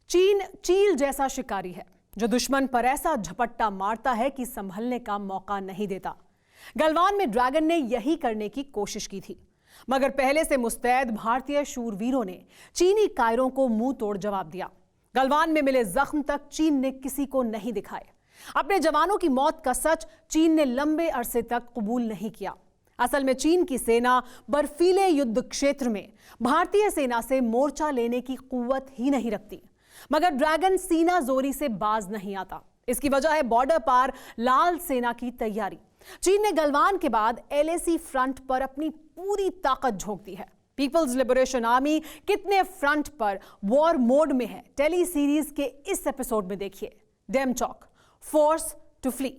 चीन चील जैसा शिकारी है जो दुश्मन पर ऐसा झपट्टा मारता है कि संभलने का मौका नहीं देता। गलवान में ड्रैगन ने यही करने की कोशिश की थी, मगर पहले से मुस्तैद भारतीय शूरवीरों ने चीनी कायरों को मुंह तोड़ जवाब दिया। गलवान में मिले जख्म तक चीन ने किसी को नहीं दिखाए। अपने जवानों की मौत का सच चीन ने लंबे अरसे तक कबूल नहीं किया। असल में चीन की सेना बर्फीले युद्ध क्षेत्र में भारतीय सेना से मोर्चा लेने की कुव्वत ही नहीं रखती, मगर ड्रैगन सीना जोरी से बाज नहीं आता। इसकी वजह है बॉर्डर पार लाल सेना की तैयारी। चीन ने गलवान के बाद एलएसी फ्रंट पर अपनी पूरी ताकत झोंक दी है। पीपल्स लिबरेशन आर्मी कितने फ्रंट पर वॉर मोड में है, टेली सीरीज के इस एपिसोड में देखिए। Demchok, force to flee.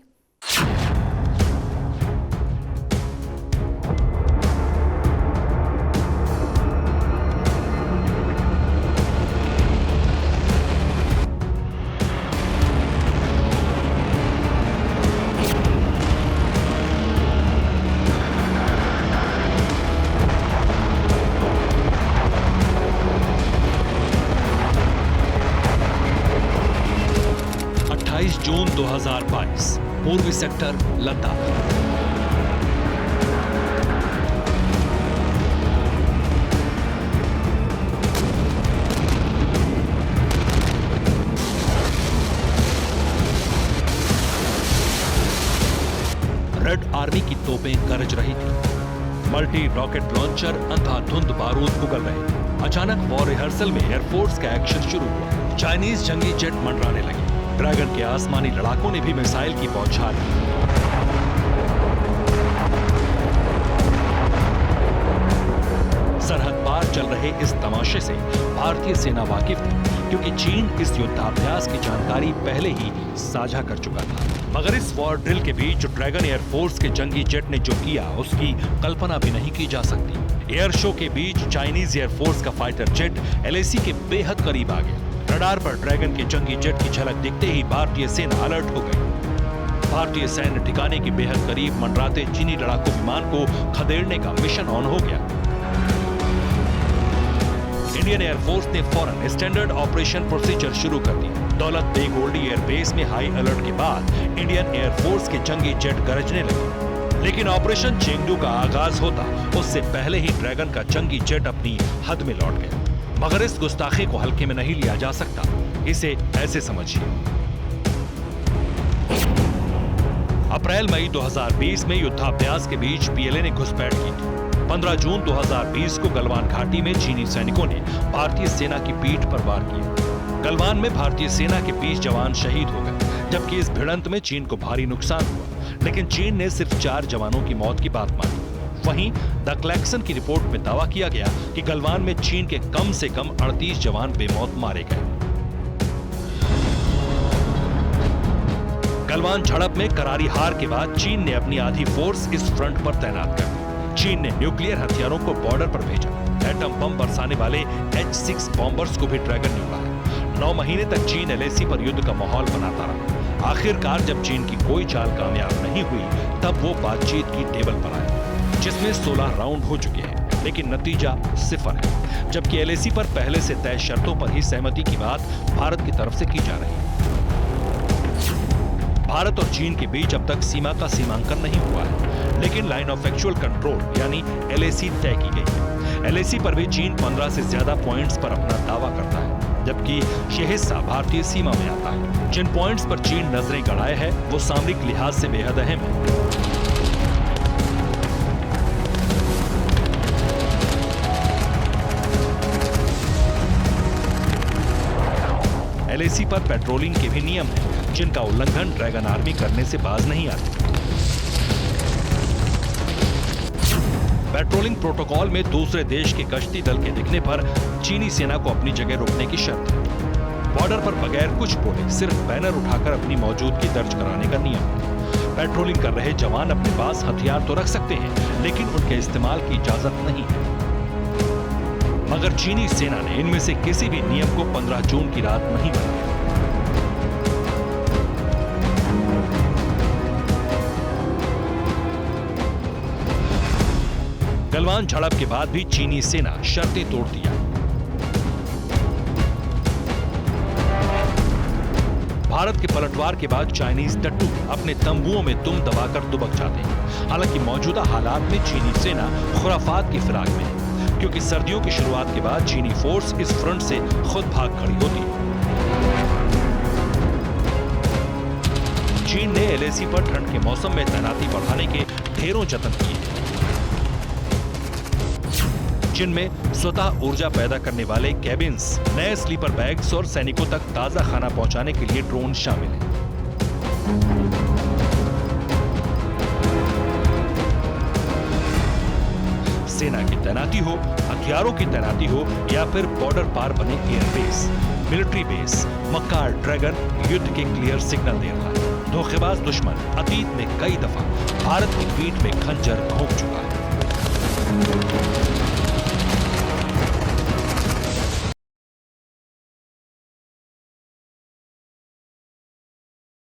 June 2022, पूर्वी सेक्टर लद्दाख। रेड आर्मी की तोपें गरज रही थी। मल्टी रॉकेट लॉन्चर अंधाधुंध बारूद उगल रहे। अचानक वॉर रिहर्सल में एयरफोर्स का एक्शन शुरू हुआ। चाइनीज जंगी जेट मंडराने लगे। ड्रैगन के आसमानी लड़ाकों ने भी मिसाइल की बौछार की। सरहद पार चल रहे इस तमाशे से भारतीय सेना वाकिफ थी, क्योंकि चीन इस युद्धाभ्यास की जानकारी पहले ही साझा कर चुका था। मगर इस वॉर ड्रिल के बीच जो ड्रैगन एयरफोर्स के जंगी जेट ने जो किया, उसकी कल्पना भी नहीं की जा सकती। एयर शो के बीच चाइनीज एयरफोर्स का फाइटर जेट एलएसी के बेहद करीब आ गया। रडार पर ड्रैगन के जंगी जेट की झलक दिखते ही भारतीय सेना अलर्ट हो गई। भारतीय सैन्य ठिकाने के बेहद करीब मंडराते चीनी लड़ाकू विमान को खदेड़ने का मिशन ऑन हो गया। इंडियन एयरफोर्स ने फौरन स्टैंडर्ड ऑपरेशन प्रोसीजर शुरू कर दिया। दौलत बेग ओल्डी एयरबेस में हाई अलर्ट के बाद इंडियन एयरफोर्स के जंगी जेट गरजने लगे। लेकिन ऑपरेशन चेंगडू का आगाज होता उससे पहले ही ड्रैगन का जंगी जेट अपनी हद में लौट गया। मगर इस गुस्ताखी को हल्के में नहीं लिया जा सकता। इसे ऐसे समझिए, अप्रैल मई 2020 में युद्धाभ्यास के बीच पीएलए ने घुसपैठ की थी। 15 जून 2020 को गलवान घाटी में चीनी सैनिकों ने भारतीय सेना की पीठ पर वार किया। गलवान में भारतीय सेना के 20 जवान शहीद हो गए, जबकि इस भिड़ंत में चीन को भारी नुकसान हुआ। लेकिन चीन ने सिर्फ 4 जवानों की मौत की बात मानी। वहीं द क्लैक्सन की रिपोर्ट में दावा किया गया कि गलवान में चीन के कम से कम 38 जवान बेमौत मारे गए। गलवान झड़प में करारी हार के बाद चीन ने अपनी आधी फोर्स इस फ्रंट पर तैनात कर दी। चीन ने न्यूक्लियर हथियारों को बॉर्डर पर भेजा। एटम बम बरसाने वाले H-6 बॉम्बर्स को भी ड्रैगन ने उड़ाया। 9 महीने तक चीन एलएसी पर युद्ध का माहौल बनाता रहा। आखिरकार जब चीन की कोई चाल कामयाब नहीं हुई, तब वो बातचीत की टेबल पर आया, जिसमें 16 राउंड हो चुके हैं, लेकिन नतीजा 0 है। जबकि एलएसी पर पहले से तय शर्तों पर ही सहमति की बात भारत की तरफ से की जा रही है। भारत और चीन के बीच अब तक सीमा का सीमांकन नहीं हुआ है, लेकिन लाइन ऑफ एक्चुअल कंट्रोल यानी एलएसी तय की गई है। एलएसी पर भी चीन 15 से ज्यादा पॉइंट्स पर अपना दावा करता है, जबकि यह हिस्सा भारतीय सीमा में आता है। जिन पॉइंट्स पर चीन नजरें गड़ाए है, वो सामरिक लिहाज से बेहद अहम है। एलएसी पर पेट्रोलिंग के भी नियम हैं, जिनका उल्लंघन ड्रैगन आर्मी करने से बाज नहीं आती। पेट्रोलिंग प्रोटोकॉल में दूसरे देश के गश्ती दल के दिखने पर चीनी सेना को अपनी जगह रुकने की शर्त है। बॉर्डर पर बगैर कुछ बोले सिर्फ बैनर उठाकर अपनी मौजूदगी दर्ज कराने का नियम है। पेट्रोलिंग कर रहे जवान अपने पास हथियार तो रख सकते हैं, लेकिन उनके इस्तेमाल की इजाजत नहीं है। मगर चीनी सेना ने इनमें से किसी भी नियम को 15 जून की रात नहीं बनाया। गलवान झड़प के बाद भी चीनी सेना शर्तें तोड़ दिया। भारत के पलटवार के बाद चाइनीज टट्टू अपने तंबुओं में दुम दबाकर दुबक जाते हैं। हालांकि मौजूदा हालात में चीनी सेना खुराफात की फिराक में है, क्योंकि सर्दियों की शुरुआत के बाद चीनी फोर्स इस फ्रंट से खुद भाग खड़ी होती है। चीन ने एलएसी पर ठंड के मौसम में तैनाती बढ़ाने के ढेरों जतन किए हैं, जिनमें स्वतः ऊर्जा पैदा करने वाले कैबिन्स, नए स्लीपर बैग्स और सैनिकों तक ताजा खाना पहुंचाने के लिए ड्रोन शामिल हैं। सेना की तैनाती हो, हथियारों की तैनाती हो या फिर बॉर्डर पार बने एयरबेस, मिलिट्री बेस, मक्कार ड्रैगन युद्ध के क्लियर सिग्नल दे रहा है। धोखेबाज दुश्मन अतीत में कई दफा भारत की पीठ में खंजर घोंप चुका है।